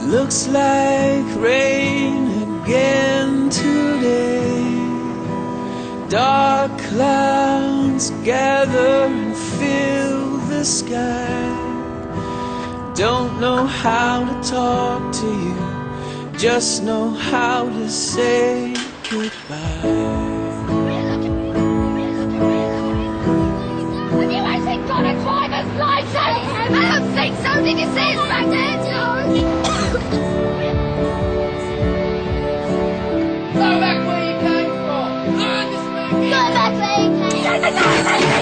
Looks like rain again today. Dark clouds gather and fill the sky. Don't know how to talk to you, just know how to say goodbye. Have you actually got a driver's license? I don't think so. Did you see it back there, George? Go back where you came from. Learn to speak. Go back where you came from.